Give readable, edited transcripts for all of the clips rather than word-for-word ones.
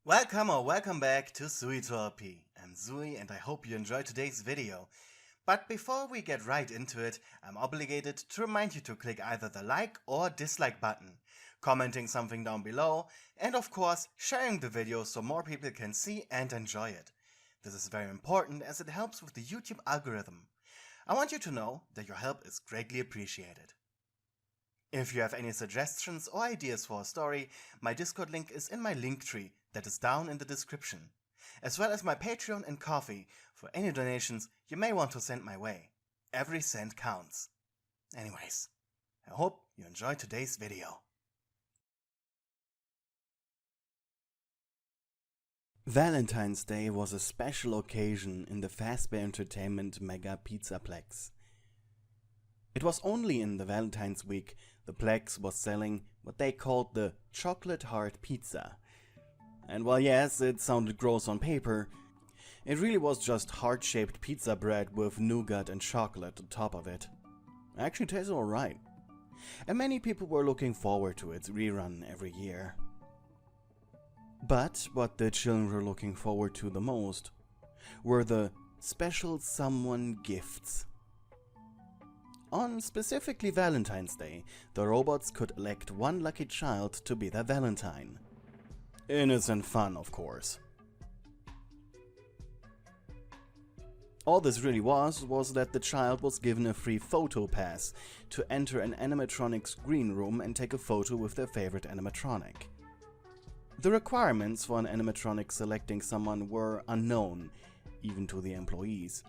Welcome back to Pewdiepie. I'm Zui and I hope you enjoyed today's video. But before we get right into it, I'm obligated to remind you to click either the like or dislike button, commenting something down below, and of course sharing the video so more people can see and enjoy it. This is very important as it helps with the YouTube algorithm. I want you to know that your help is greatly appreciated. If you have any suggestions or ideas for a story, my Discord link is in my link tree that is down in the description, as well as my Patreon and Ko-fi for any donations you may want to send my way. Every cent counts. Anyways, I hope you enjoyed today's video. Valentine's Day was a special occasion in the Fazbear Entertainment Mega Pizza Plex. It was only in the Valentine's week the Plex was selling what they called the chocolate heart pizza. And while yes, it sounded gross on paper, it really was just heart-shaped pizza bread with nougat and chocolate on top of it. It actually tasted alright. And many people were looking forward to its rerun every year. But what the children were looking forward to the most were the special someone gifts. On specifically Valentine's Day, the robots could elect one lucky child to be their Valentine. Innocent fun, of course. All this really was that the child was given a free photo pass to enter an animatronics green room and take a photo with their favorite animatronic. The requirements for an animatronic selecting someone were unknown, even to the employees.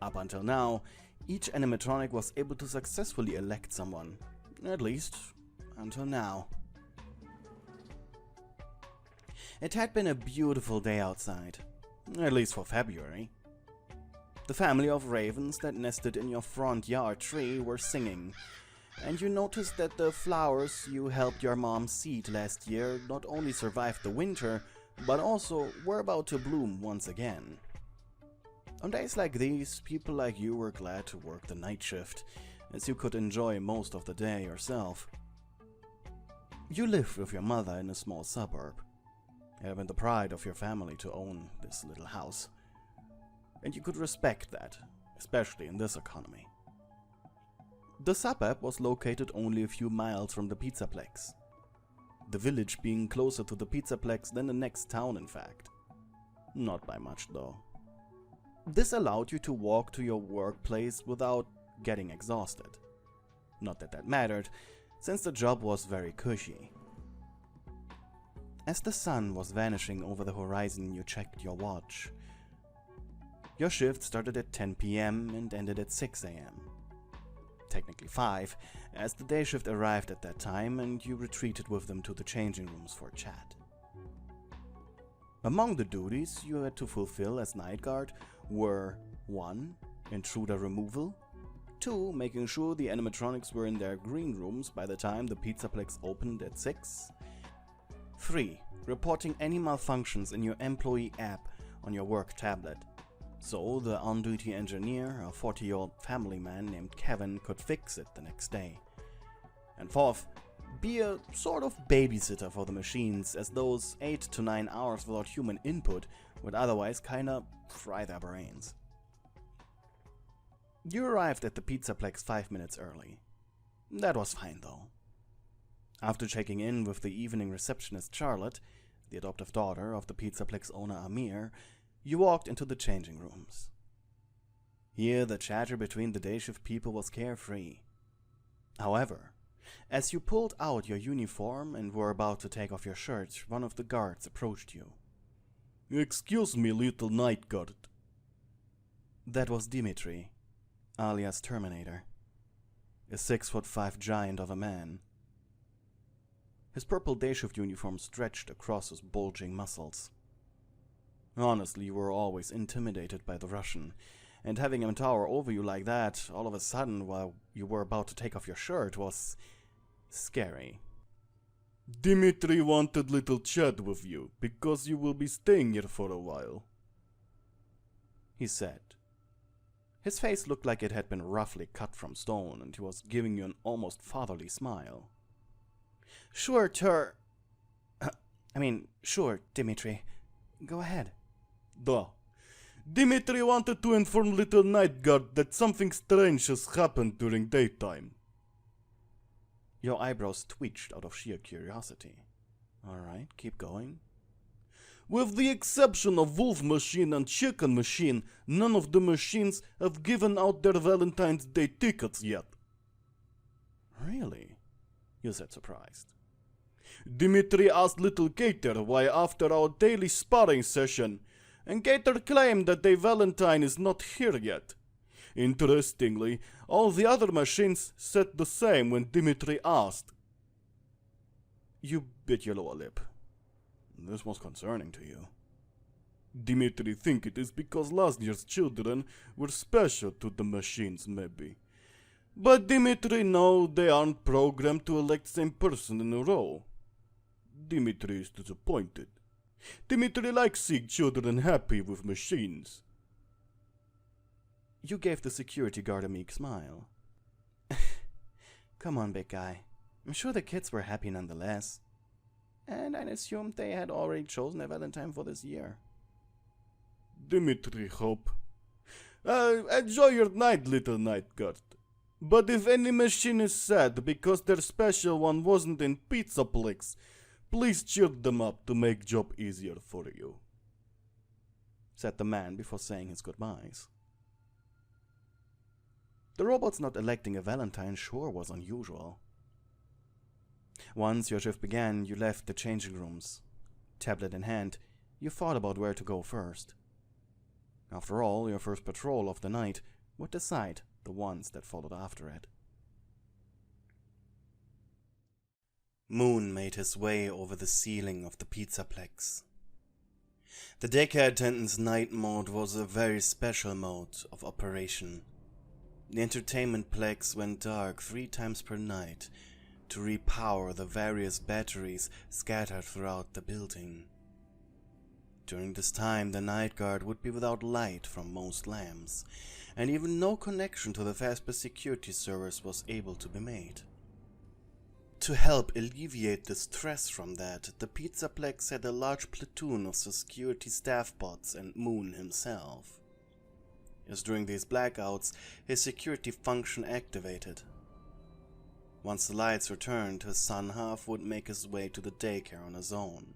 Up until now, each animatronic was able to successfully elect someone, at least until now. It had been a beautiful day outside, at least for February. The family of ravens that nested in your front yard tree were singing, and you noticed that the flowers you helped your mom seed last year not only survived the winter, but also were about to bloom once again. On days like these, people like you were glad to work the night shift, as you could enjoy most of the day yourself. You lived with your mother in a small suburb. It had been the pride of your family to own this little house. And you could respect that, especially in this economy. The suburb was located only a few miles from the Pizzaplex. The village being closer to the Pizzaplex than the next town, in fact. Not by much, though. This allowed you to walk to your workplace without getting exhausted. Not that that mattered, since the job was very cushy. As the sun was vanishing over the horizon, you checked your watch. Your shift started at 10 PM and ended at 6 AM. Technically 5, as the day shift arrived at that time and you retreated with them to the changing rooms for chat. Among the duties you had to fulfill as night guard were 1. Intruder removal, 2. Making sure the animatronics were in their green rooms by the time the Pizzaplex opened at 6, 3. Reporting any malfunctions in your employee app on your work tablet, so the on-duty engineer, a 40-year-old family man named Kevin, could fix it the next day. And 4th, be a sort of babysitter for the machines, as those 8 to 9 hours without human input would otherwise kinda fry their brains. You arrived at the Pizzaplex 5 minutes early. That was fine though. After checking in with the evening receptionist Charlotte, the adoptive daughter of the Pizzaplex owner Amir, you walked into the changing rooms. Here the chatter between the day shift people was carefree. However, as you pulled out your uniform and were about to take off your shirt, one of the guards approached you. "Excuse me, little night guard." That was Dimitri, alias Terminator, a 6'5" giant of a man. His purple day shift uniform stretched across his bulging muscles. Honestly, you were always intimidated by the Russian, and having him tower over you like that all of a sudden while you were about to take off your shirt was scary. "Dimitri wanted little chat with you, because you will be staying here for a while," he said. His face looked like it had been roughly cut from stone, and he was giving you an almost fatherly smile. "Sure, I mean, sure, Dimitri. Go ahead. Duh. Dimitri wanted to inform little night guard that something strange has happened during daytime. Your eyebrows twitched out of sheer curiosity. Alright, keep going. With the exception of Wolf Machine and Chicken Machine, none of the machines have given out their Valentine's Day tickets yet. Really? You said surprised. Dimitri asked little Gator why after our daily sparring session, and Gator claimed that the Valentine is not here yet. Interestingly, all the other machines said the same when Dimitri asked. You bit your lower lip. This was concerning to you. Dimitri think it is because last year's children were special to the machines, maybe. But Dimitri know they aren't programmed to elect same person in a row. Dimitri is disappointed. Dimitri likes seeing children happy with machines. You gave the security guard a meek smile. Come on, big guy. I'm sure the kids were happy nonetheless. And I'd assumed they had already chosen a Valentine for this year. Dimitri hope. Enjoy your night, little night guard. But if any machine is sad because their special one wasn't in Pizzaplex, please cheer them up to make job easier for you, said the man before saying his goodbyes. The robot's not electing a Valentine sure was unusual. Once your shift began, you left the changing rooms. Tablet in hand, you thought about where to go first. After all, your first patrol of the night would decide the ones that followed after it. Moon made his way over the ceiling of the Pizzaplex. The daycare attendant's night mode was a very special mode of operation. The entertainment plex went dark 3 times per night to repower the various batteries scattered throughout the building. During this time, the night guard would be without light from most lamps, and even no connection to the fast-paced security servers was able to be made. To help alleviate the stress from that, the Pizzaplex had a large platoon of security staff bots and Moon himself. As during these blackouts, his security function activated. Once the lights returned, his son half would make his way to the daycare on his own.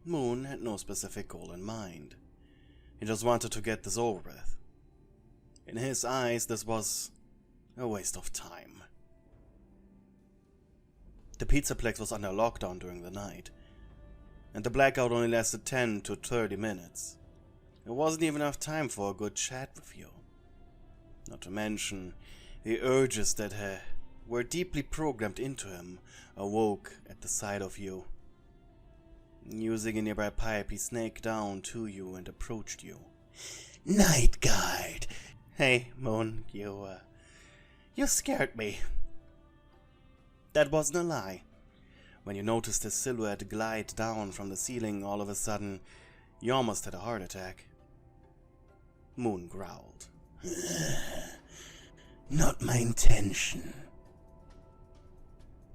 Moon had no specific goal in mind. He just wanted to get this over with. In his eyes, this was a waste of time. The Pizzaplex was under lockdown during the night, and the blackout only lasted 10 to 30 minutes. There wasn't even enough time for a good chat with you. Not to mention, the urges that were deeply programmed into him awoke at the sight of you. Using a nearby pipe, he snaked down to you and approached you. "Night Guard!" "Hey, Moon, you scared me." That wasn't a lie. When you noticed his silhouette glide down from the ceiling all of a sudden, you almost had a heart attack. Moon growled. "Not my intention."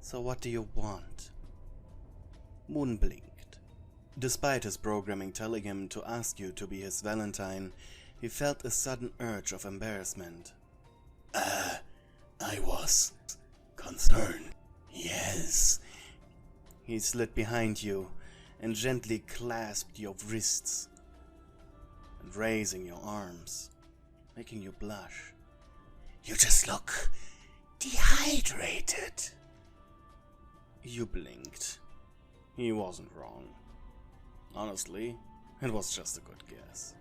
"So what do you want?" Moon blinked. Despite his programming telling him to ask you to be his Valentine, he felt a sudden urge of embarrassment. I was concerned. Yes." He slid behind you and gently clasped your wrists, and raising your arms, making you blush. "You just look dehydrated." You blinked. He wasn't wrong. Honestly, it was just a good guess.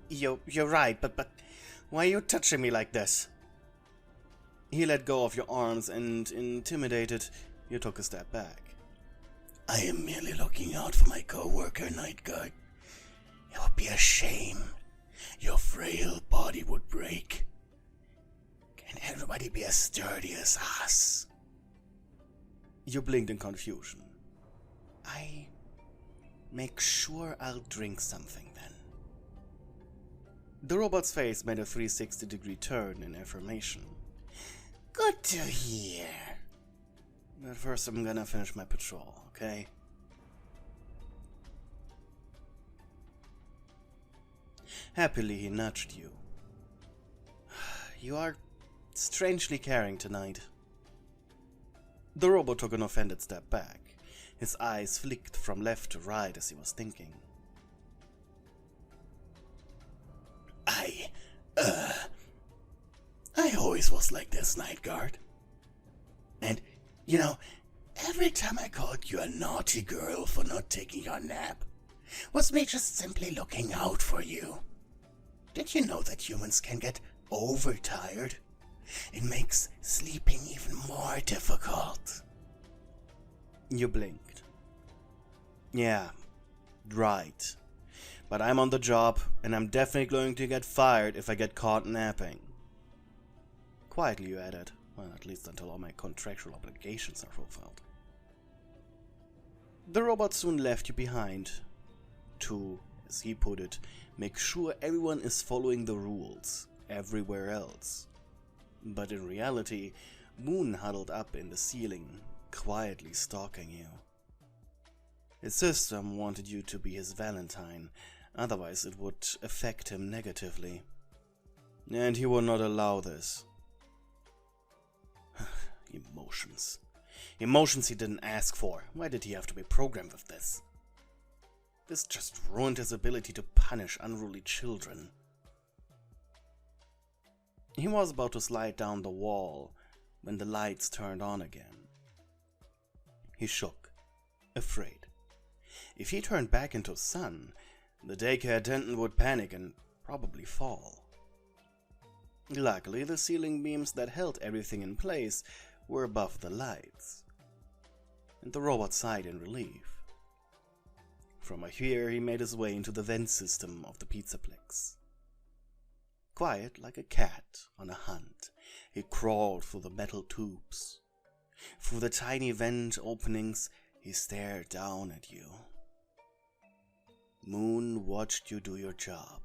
You're right, but why are you touching me like this?" He let go of your arms and, intimidated, you took a step back. "I am merely looking out for my co-worker, Night Guard. It would be a shame. Your frail body would break. Can everybody be as sturdy as us?" You blinked in confusion. "I make sure I'll drink something then." The robot's face made a 360-degree turn in affirmation. "Good to hear." But first I'm gonna finish my patrol, okay? Happily he nudged you. You are strangely caring tonight. The robot took an offended step back. His eyes flicked from left to right as he was thinking. I always was like this, Night Guard. And, you know, every time I called you a naughty girl for not taking your nap, was me just simply looking out for you. Did you know that humans can get overtired? It makes sleeping even more difficult. You blinked. Yeah, right. But I'm on the job, and I'm definitely going to get fired if I get caught napping. Quietly you added, well, at least until all my contractual obligations are fulfilled. The robot soon left you behind to, as he put it, make sure everyone is following the rules everywhere else. But in reality, Moon huddled up in the ceiling, quietly stalking you. His system wanted you to be his Valentine, otherwise it would affect him negatively. And he would not allow this. Emotions. Emotions he didn't ask for. Why did he have to be programmed with this? This just ruined his ability to punish unruly children. He was about to slide down the wall when the lights turned on again. He shook, afraid. If he turned back into sun, the daycare attendant would panic and probably fall. Luckily, the ceiling beams that held everything in place were above the lights, and the robot sighed in relief. From here, he made his way into the vent system of the pizzaplex. Quiet like a cat on a hunt, he crawled through the metal tubes. Through the tiny vent openings, he stared down at you. Moon watched you do your job,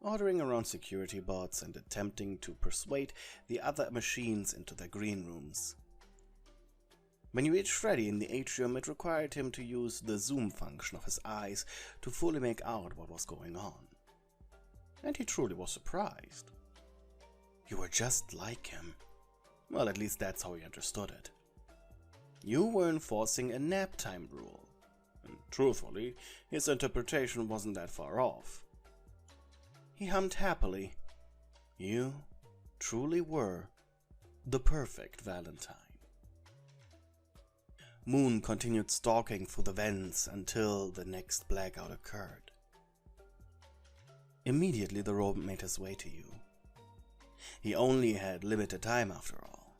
ordering around security bots and attempting to persuade the other machines into their green rooms. When you reached Freddy in the atrium, it required him to use the zoom function of his eyes to fully make out what was going on. And he truly was surprised. You were just like him. Well, at least that's how he understood it. You were enforcing a nap time rule. And truthfully, his interpretation wasn't that far off. He hummed happily. You truly were the perfect Valentine. Moon continued stalking through the vents until the next blackout occurred. Immediately the robot made his way to you. He only had limited time after all.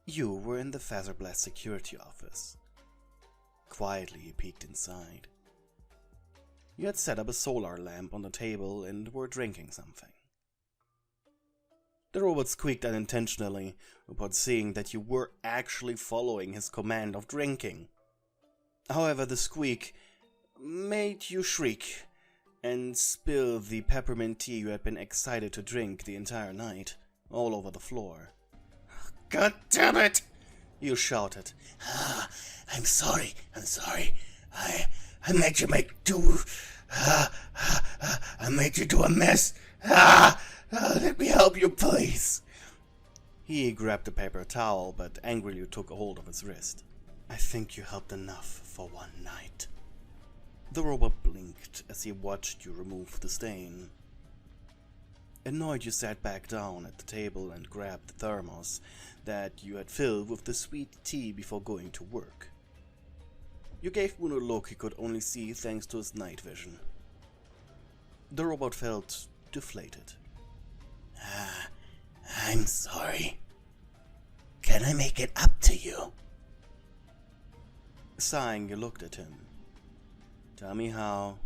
You were in the Featherblast security office. Quietly he peeked inside. You had set up a solar lamp on the table and were drinking something. The robot squeaked unintentionally upon seeing that you were actually following his command of drinking. However, the squeak made you shriek and spill the peppermint tea you had been excited to drink the entire night all over the floor. God damn it! You shouted. I'm sorry. I made you I made you do a mess. Let me help you, please. He grabbed a paper towel, but angrily took a hold of his wrist. I think you helped enough for one night. The robot blinked as he watched you remove the stain. Annoyed, you sat back down at the table and grabbed the thermos that you had filled with the sweet tea before going to work. You gave Moon a look he could only see thanks to his night vision. The robot felt deflated. I'm sorry. Can I make it up to you? Sighing, you looked at him. Tell me how.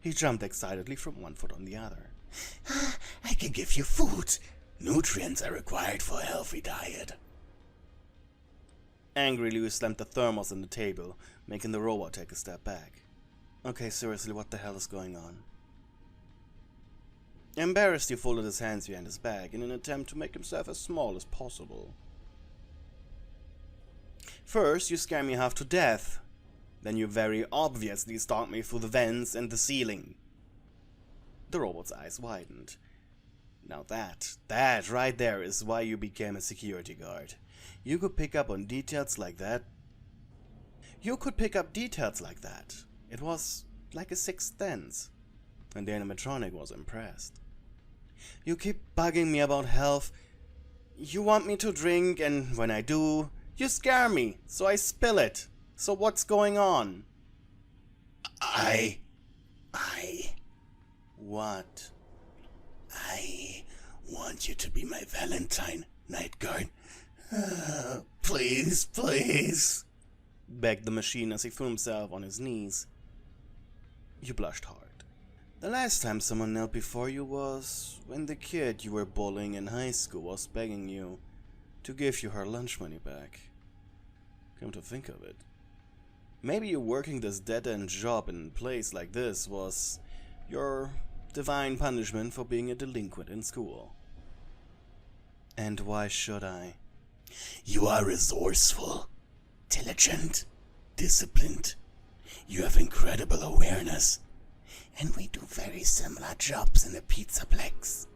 He jumped excitedly from one foot on the other. I can give you food. Nutrients are required for a healthy diet. Angrily, you slammed the thermos on the table, making the robot take a step back. Okay, seriously, what the hell is going on? Embarrassed, he folded his hands behind his back in an attempt to make himself as small as possible. First, you scare me half to death. Then you very obviously stalk me through the vents and the ceiling. The robot's eyes widened. Now that right there is why you became a security guard. You could pick up on details like that. It was like a sixth sense. And the animatronic was impressed. You keep bugging me about health. You want me to drink, and when I do, you scare me, so I spill it. So what's going on? What? I want you to be my Valentine, Night Guard. Please, please, begged the machine as he threw himself on his knees. You blushed hard. The last time someone knelt before you was when the kid you were bullying in high school was begging you to give you her lunch money back. Come to think of it, maybe you working this dead-end job in a place like this was your divine punishment for being a delinquent in school. And why should I? You are resourceful, diligent, disciplined. You have incredible awareness. And we do very similar jobs in the Pizzaplex.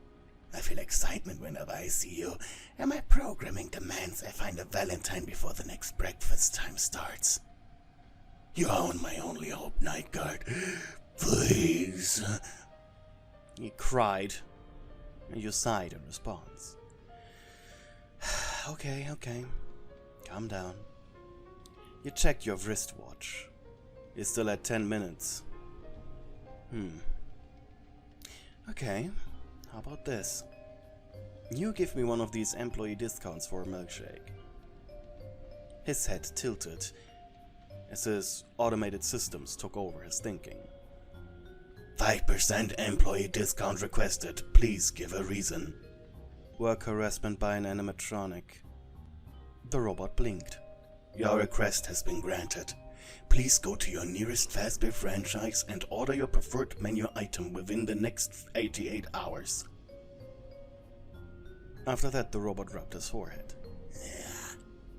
I feel excitement whenever I see you, and my programming demands I find a Valentine before the next breakfast time starts. You are my only hope, Night Guard. Please. He cried, and you sighed in response. Okay. Calm down. You checked your wristwatch. You're still at 10 minutes. Okay, how about this? You give me one of these employee discounts for a milkshake. His head tilted as his automated systems took over his thinking. 5% employee discount requested. Please give a reason. Work harassment by an animatronic. The robot blinked. Your request has been granted. Please go to your nearest Fazbear franchise and order your preferred menu item within the next 88 hours. After that, the robot rubbed his forehead.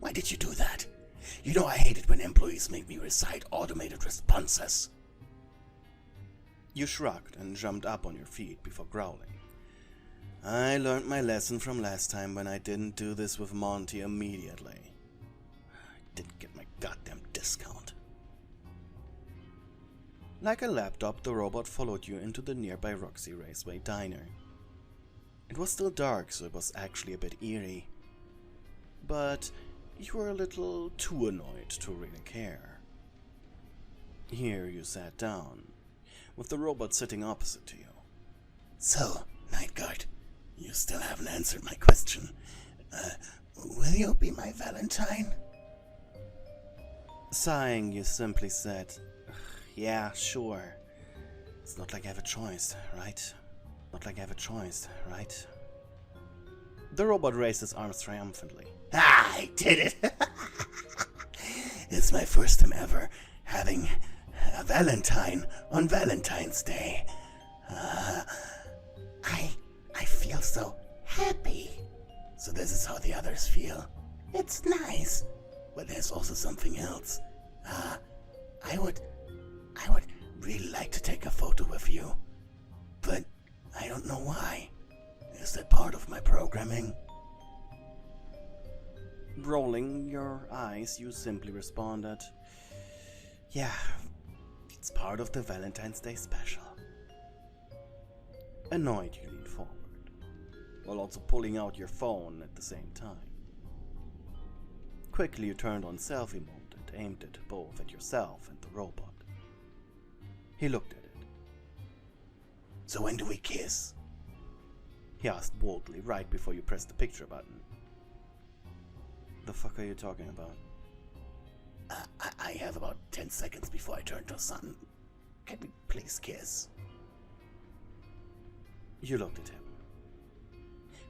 Why did you do that? You know I hate it when employees make me recite automated responses. You shrugged and jumped up on your feet before growling. I learned my lesson from last time when I didn't do this with Monty immediately. I didn't get my goddamn discount. Like a lapdog, the robot followed you into the nearby Roxy Raceway diner. It was still dark, so it was actually a bit eerie. But you were a little too annoyed to really care. Here you sat down, with the robot sitting opposite to you. So, Night Guard, you still haven't answered my question. Will you be my Valentine? Sighing, you simply said, yeah, sure. It's not like I have a choice, right? Not like I have a choice, right? The robot raised his arms triumphantly. I did it! It's my first time ever having a Valentine on Valentine's Day. I feel so happy. So this is how the others feel. It's nice. But there's also something else. I would really like to take a photo with you. But I don't know why. Is that part of my programming? Rolling your eyes, you simply responded, yeah, it's part of the Valentine's Day special. Annoyed, you leaned forward, while also pulling out your phone at the same time. Quickly you turned on selfie mode and aimed it both at yourself and the robot. He looked at it. So when do we kiss? He asked boldly right before you pressed the picture button. The fuck are you talking about? I have about 10 seconds before I turn to sun. Can we please kiss? You looked at him.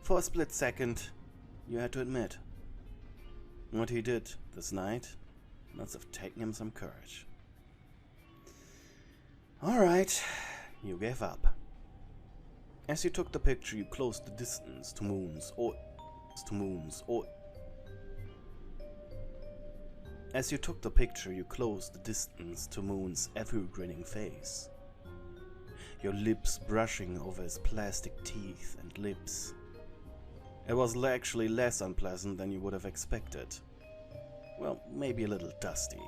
For a split second, you had to admit, what he did this night must have taken him some courage. Alright, you gave up. As you took the picture, you closed the distance to moons or As you took the picture, you closed the distance to Moon's ever-grinning face, your lips brushing over his plastic teeth and lips. It was actually less unpleasant than you would have expected. Well, maybe a little dusty.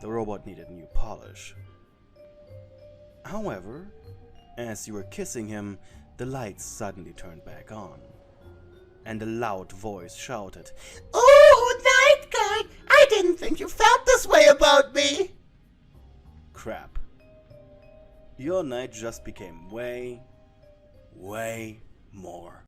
The robot needed new polish. However, as you were kissing him, the lights suddenly turned back on, and a loud voice shouted, "Oh, Night Guard! I didn't think you felt this way about me!" "Crap. Your night just became way more